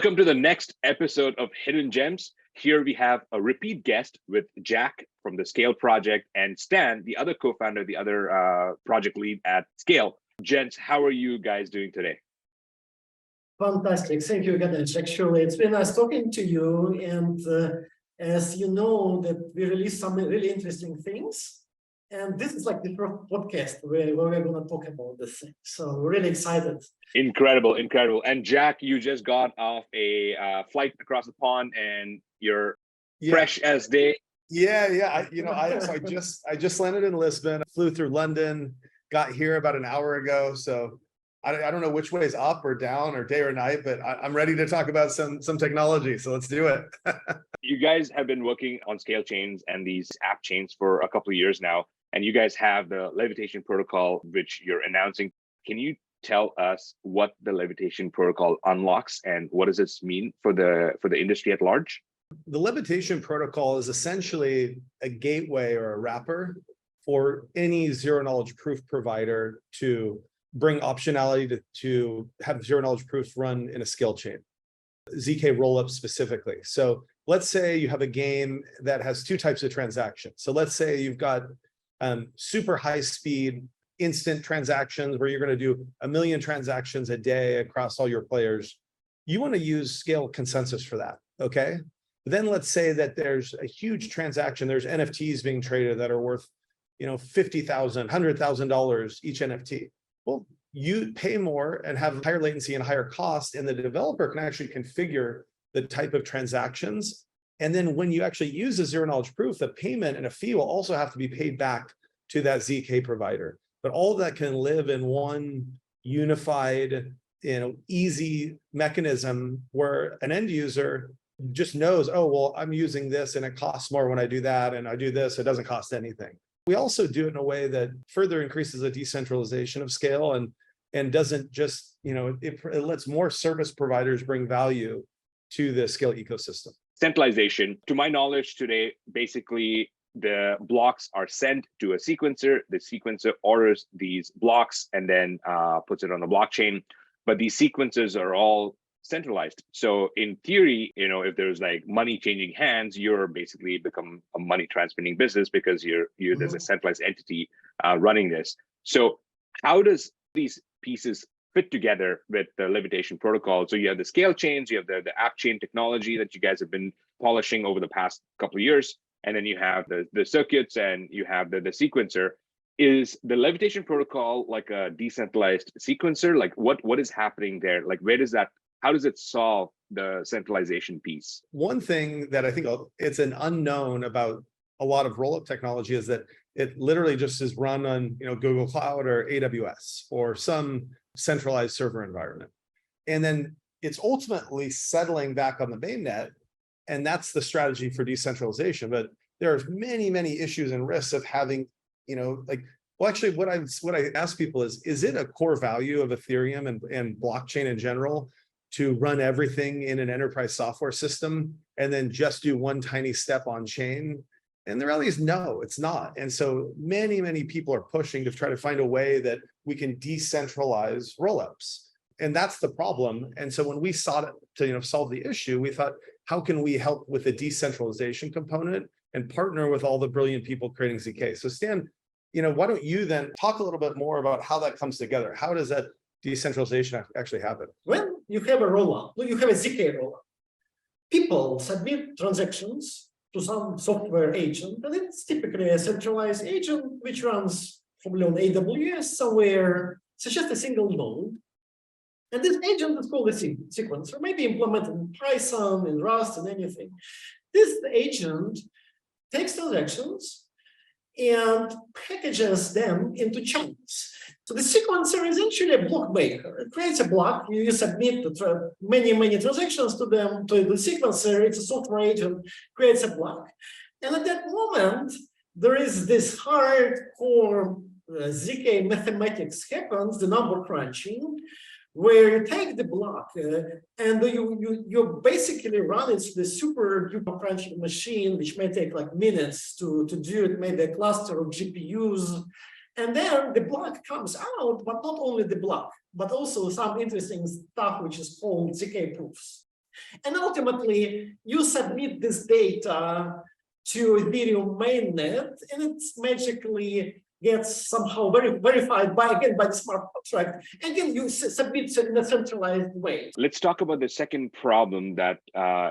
Welcome to the next episode of Hidden Gems. Here we have a repeat guest with Jack from the SKALE project and Stan, the other co-founder, the other project lead at SKALE. Gents, how are you guys doing today? Fantastic. Thank you, Ganesh. Actually, it's been nice talking to you. And as you know, that we released some really interesting things. And this is like the first podcast where we're going to talk about this thing. So we're really excited. Incredible, incredible. And Jack, you just got off a flight across the pond and you're fresh as day. Yeah. I just landed in Lisbon, flew through London, got here about an hour ago. So I don't know which way is up or down or day or night, but I'm ready to talk about some technology. So let's do it. You guys have been working on SKALE chains and these app chains for a couple of years now. And you guys have the Levitation Protocol, which you're announcing. Can you tell us what the Levitation Protocol unlocks and what does this mean for the industry at large? The Levitation Protocol is essentially a gateway or a wrapper for any zero-knowledge proof provider to bring optionality to have zero-knowledge proofs run in a SKALE chain, ZK rollup specifically. So let's say you have a game that has two types of transactions. So let's say you've got super high-speed instant transactions where you're going to do 1 million transactions a day across all your players. You want to use SKALE consensus for that, okay? But then let's say that there's a huge transaction. There's NFTs being traded that are worth, $50,000, $100,000 each NFT. Well, you pay more and have higher latency and higher cost, and the developer can actually configure the type of transactions. And then when you actually use a zero-knowledge proof, the payment and a fee will also have to be paid back to that ZK provider. But all of that can live in one unified, easy mechanism where an end user just knows, oh, well, I'm using this and it costs more when I do that, and I do this, it doesn't cost anything. We also do it in a way that further increases the decentralization of SKALE and doesn't just, it lets more service providers bring value to the SKALE ecosystem. Centralization, to my knowledge today, basically the blocks are sent to a sequencer. The sequencer orders these blocks and then puts it on the blockchain. But these sequencers are all centralized. So in theory, if there's like money changing hands, you're basically become a money transmitting business because there's a centralized entity running this. So how does these pieces fit together with the Levitation Protocol? So you have the SKALE chains, you have the app chain technology that you guys have been polishing over the past couple of years, and then you have the circuits and you have the sequencer. Is the Levitation Protocol like a decentralized sequencer? Like what is happening there? Like how does it solve the centralization piece? One thing that I think it's an unknown about a lot of rollup technology is that it literally just is run on Google Cloud or AWS or some centralized server environment. And then it's ultimately settling back on the mainnet. And that's the strategy for decentralization. But there are many, many issues and risks of having, actually what I ask people is it a core value of Ethereum and blockchain in general to run everything in an enterprise software system and then just do one tiny step on chain? And the reality is no, it's not. And so many, many people are pushing to try to find a way that we can decentralize rollups. And that's the problem. And so when we sought to solve the issue, we thought, how can we help with the decentralization component and partner with all the brilliant people creating ZK? So Stan, why don't you then talk a little bit more about how that comes together? How does that decentralization actually happen? When you have a rollup, you have a ZK rollup, people submit transactions to some software agent, and it's typically a centralized agent which runs probably on AWS somewhere. It's just a single node. And this agent is called a sequencer, maybe implemented in Python, in Rust, and anything. This agent takes transactions and packages them into chunks. So the sequencer is actually a block maker. It creates a block. You submit many transactions to the sequencer. It's a software agent, creates a block. And at that moment, there is this hardcore ZK mathematics happens, the number crunching, where you take the block and you basically run it through the super duper crunching machine, which may take like minutes to do it, maybe a cluster of GPUs. And then the block comes out, but not only the block, but also some interesting stuff which is called ZK proofs. And ultimately, you submit this data to Ethereum mainnet, and it's magically gets somehow verified by the smart contract. Again, you submit in a centralized way. Let's talk about the second problem that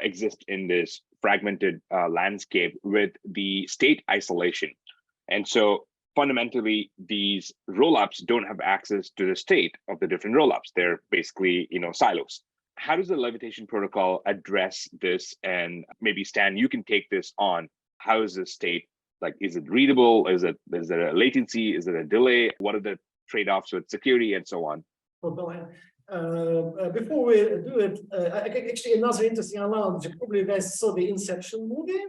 exists in this fragmented landscape with the state isolation. And so fundamentally, these rollups don't have access to the state of the different rollups. They're basically, silos. How does the Levitation protocol address this? And maybe Stan, you can take this on. How is the state? Like, is it readable? Is there a latency? Is there a delay? What are the trade-offs with security and so on? Before we do it, actually another interesting analogy. Probably you guys saw the Inception movie.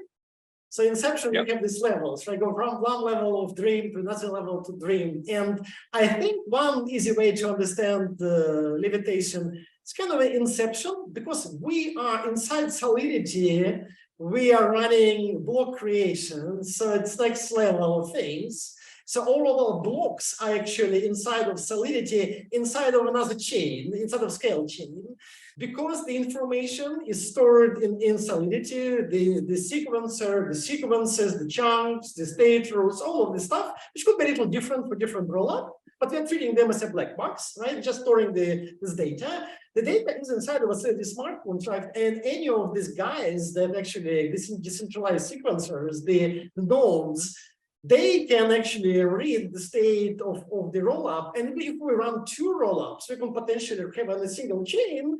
So Inception, you have these levels, right? Go from one level of dream to another level to dream. And I think one easy way to understand the levitation, it's kind of an inception, because we are inside Solidity. We are running block creation, so it's next level of things. So all of our blocks are actually inside of Solidity, inside of another chain, inside of SKALE chain, because the information is stored in Solidity, the sequencer, the sequences, the chunks, the state rules, all of this stuff, which could be a little different for different rollup, but we're treating them as a black box, right? Just storing this data. The data is inside of a Solidity smart contract, and any of these guys that actually, these decentralized sequencers, the nodes, they can actually read the state of the rollup. And if we run two rollups, we can potentially have on a single chain,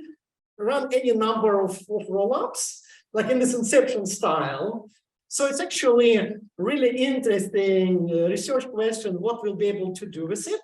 run any number of rollups, like in this Inception style. So it's actually a really interesting research question, what we'll be able to do with it.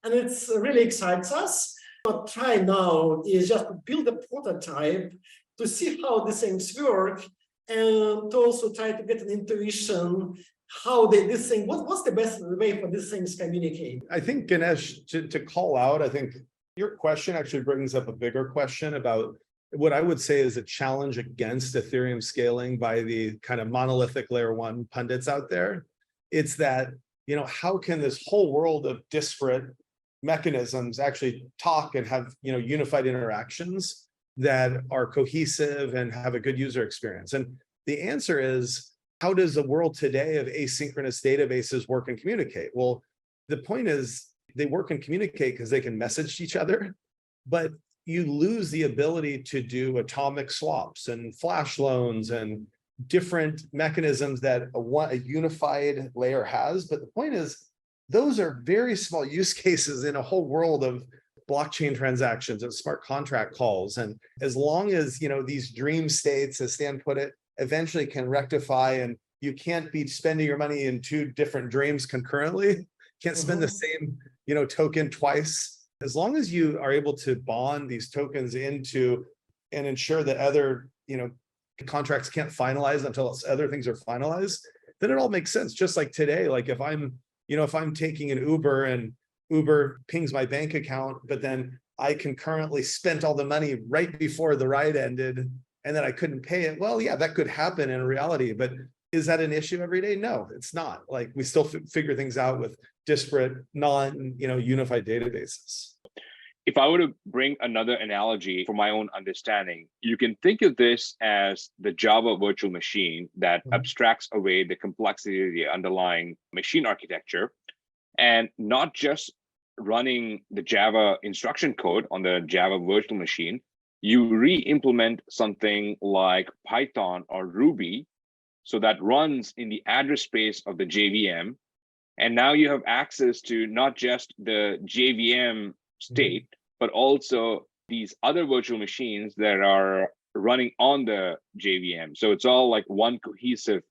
And it's really excites us. What I try now is just to build a prototype to see how these things work, and to also try to get an intuition how this thing, what's the best way for these things to communicate? I think, Ganesh, to call out, I think your question actually brings up a bigger question about what I would say is a challenge against Ethereum scaling by the kind of monolithic layer one pundits out there. It's that, how can this whole world of disparate mechanisms actually talk and have, unified interactions that are cohesive and have a good user experience? And the answer is, how does the world today of asynchronous databases work and communicate? Well, the point is they work and communicate because they can message each other, but you lose the ability to do atomic swaps and flash loans and different mechanisms that a unified layer has. But the point is, those are very small use cases in a whole world of blockchain transactions and smart contract calls. And as long as, these dream states, as Stan put it, eventually can rectify, and you can't be spending your money in two different dreams concurrently, can't spend the same, token twice. As long as you are able to bond these tokens into and ensure that other, contracts can't finalize until other things are finalized, then it all makes sense. Just like today, like if I'm taking an Uber and Uber pings my bank account, but then I concurrently spent all the money right before the ride ended, and then I couldn't pay it. Well, yeah, that could happen in reality, but is that an issue every day? No, it's not. Like, we still figure things out with disparate, unified databases. If I were to bring another analogy for my own understanding, you can think of this as the Java virtual machine that abstracts away the complexity of the underlying machine architecture, and not just running the Java instruction code on the Java virtual machine. You re-implement something like Python or Ruby, so that runs in the address space of the JVM. And now you have access to not just the JVM state, but also these other virtual machines that are running on the JVM. So it's all like one cohesive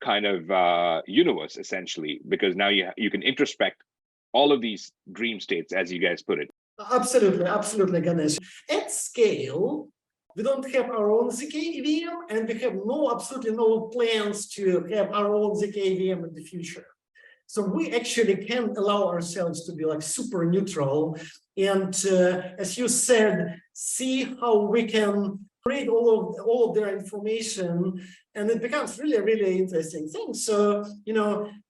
kind of universe, essentially, because now you can introspect all of these dream states, as you guys put it. Absolutely, Ganesh. At SKALE, we don't have our own ZK VM, and we have absolutely no plans to have our own ZK VM in the future. So we actually can allow ourselves to be like super neutral, and as you said, see how we can create all of their information, and it becomes really interesting thing. So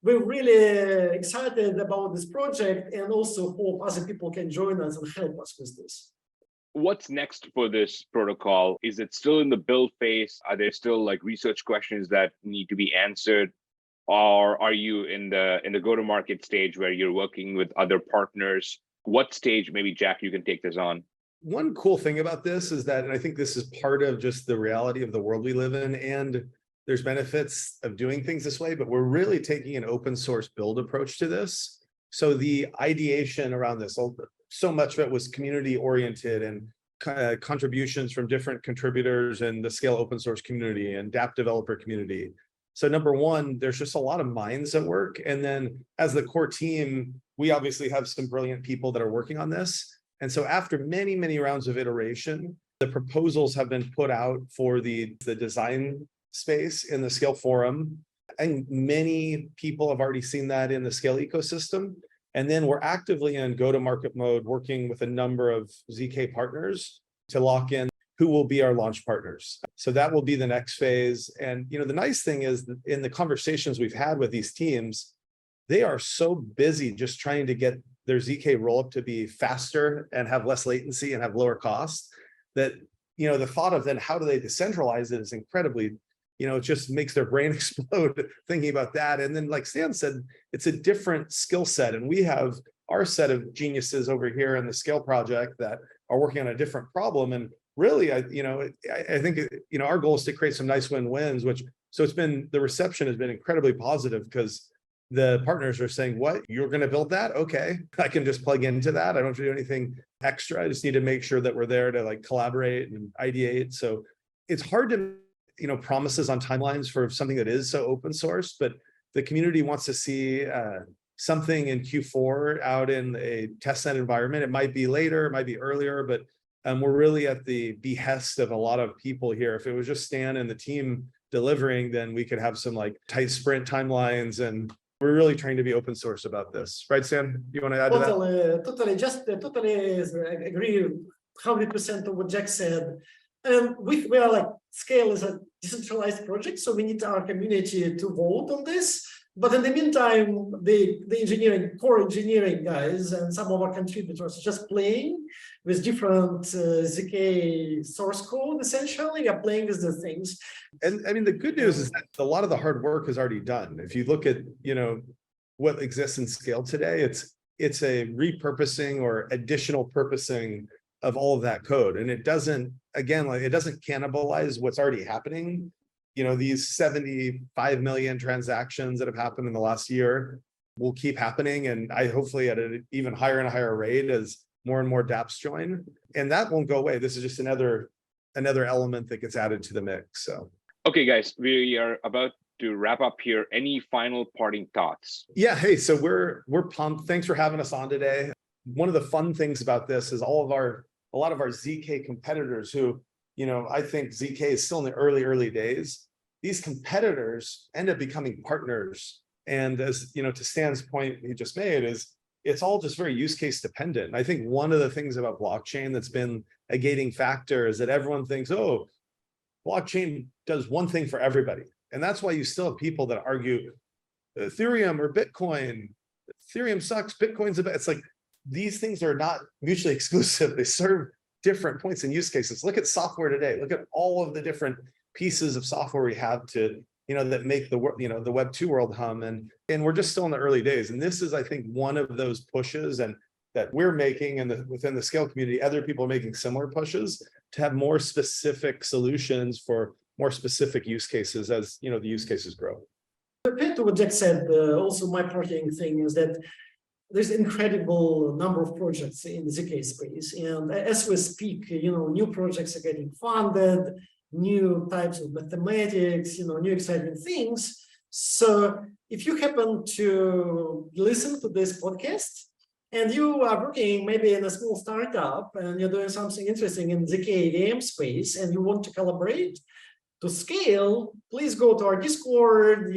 we're really excited about this project, and also hope other people can join us and help us with this. What's next for this protocol? Is it still in the build phase? Are there still like research questions that need to be answered? Or are you in the go-to-market stage where you're working with other partners? What stage, maybe Jack, you can take this on? One cool thing about this is that, and I think this is part of just the reality of the world we live in, and there's benefits of doing things this way, but we're really taking an open source build approach to this. So the ideation around this, so much of it was community oriented and contributions from different contributors in the SKALE open source community and dApp developer community. So number one, there's just a lot of minds at work. And then as the core team, we obviously have some brilliant people that are working on this. And so after many, many rounds of iteration, the proposals have been put out for the design space in the SKALE forum. And many people have already seen that in the SKALE ecosystem. And then we're actively in go-to-market mode, working with a number of ZK partners to lock in who will be our launch partners. So that will be the next phase. And the nice thing is that in the conversations we've had with these teams, they are so busy just trying to get their ZK rollup to be faster and have less latency and have lower cost, that the thought of then how do they decentralize it is incredibly, it just makes their brain explode thinking about that. And then, like Stan said, it's a different skill set. And we have our set of geniuses over here in the SKALE project that are working on a different problem. And really, I think, our goal is to create some nice win-wins, so the reception has been incredibly positive because the partners are saying, what, you're going to build that? Okay, I can just plug into that. I don't have to do anything extra. I just need to make sure that we're there to collaborate and ideate. So it's hard to, promises on timelines for something that is so open source, but the community wants to see something in Q4 out in a testnet environment. It might be later, it might be earlier, but we're really at the behest of a lot of people here. If it was just Stan and the team delivering, then we could have some tight sprint timelines, and we're really trying to be open source about this. Right, Stan? You want to add to that? Totally agree 100% of what Jack said. And we are SKALE is a decentralized project, so we need our community to vote on this. But in the meantime, the core engineering guys and some of our contributors are just playing with different ZK source code, essentially, are playing with the things. And I mean, the good news is that a lot of the hard work is already done. If you look at, what exists in SKALE today, it's a repurposing or additional purposing of all of that code. And it doesn't, again, it doesn't cannibalize what's already happening. These 75 million transactions that have happened in the last year will keep happening, and hopefully at an even higher and higher rate as more and more dApps join. And that won't go away. This is just another element that gets added to the mix. So, okay, guys, we are about to wrap up here. Any final parting thoughts? Yeah, hey, so we're pumped. Thanks for having us on today. One of the fun things about this is a lot of our ZK competitors who, I think ZK is still in the early days. These competitors end up becoming partners. And as to Stan's point he just made, is it's all just very use case dependent. And I think one of the things about blockchain that's been a gating factor is that everyone thinks, oh, blockchain does one thing for everybody. And that's why you still have people that argue Ethereum or Bitcoin. Ethereum sucks, Bitcoin's a bit. It's these things are not mutually exclusive. They serve different points and use cases. Look at software today. Look at all of the different pieces of software we have to, that make the the Web 2 world hum. And we're just still in the early days. And this is, I think, one of those pushes and that we're making, and within the SKALE community, other people are making similar pushes to have more specific solutions for more specific use cases as the use cases grow. Compared to what Jack said, also my parting thing is that there's incredible number of projects in the ZK space, and as we speak, new projects are getting funded, new types of mathematics, new exciting things. So if you happen to listen to this podcast and you are working maybe in a small startup and you're doing something interesting in ZK AVM space and you want to collaborate to SKALE, please go to our Discord,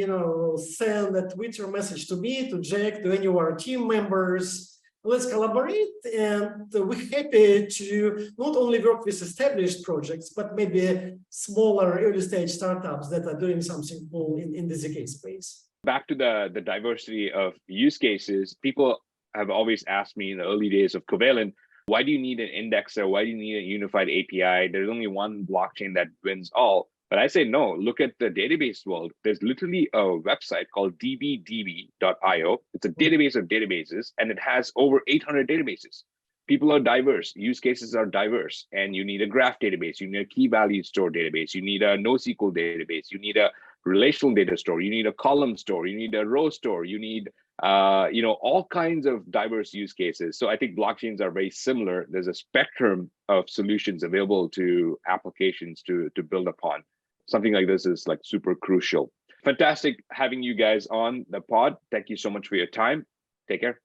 send a Twitter message to me, to Jack, to any of our team members. Let's collaborate, and we're happy to not only work with established projects, but maybe smaller early stage startups that are doing something cool in the ZK space. Back to the diversity of use cases, people have always asked me in the early days of Covalent, Why do you need an indexer? Why do you need a unified API? There's only one blockchain that wins all. But I say, no, look at the database world. There's literally a website called dbdb.io. It's a database of databases, and it has over 800 databases. People are diverse, use cases are diverse, and you need a graph database, you need a key value store database, you need a NoSQL database, you need a relational data store, you need a column store, you need a row store, you need all kinds of diverse use cases. So I think blockchains are very similar. There's a spectrum of solutions available to applications to build upon. Something like this is like super crucial. Fantastic having you guys on the pod. Thank you so much for your time. Take care.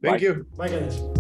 Thank you. Bye, guys.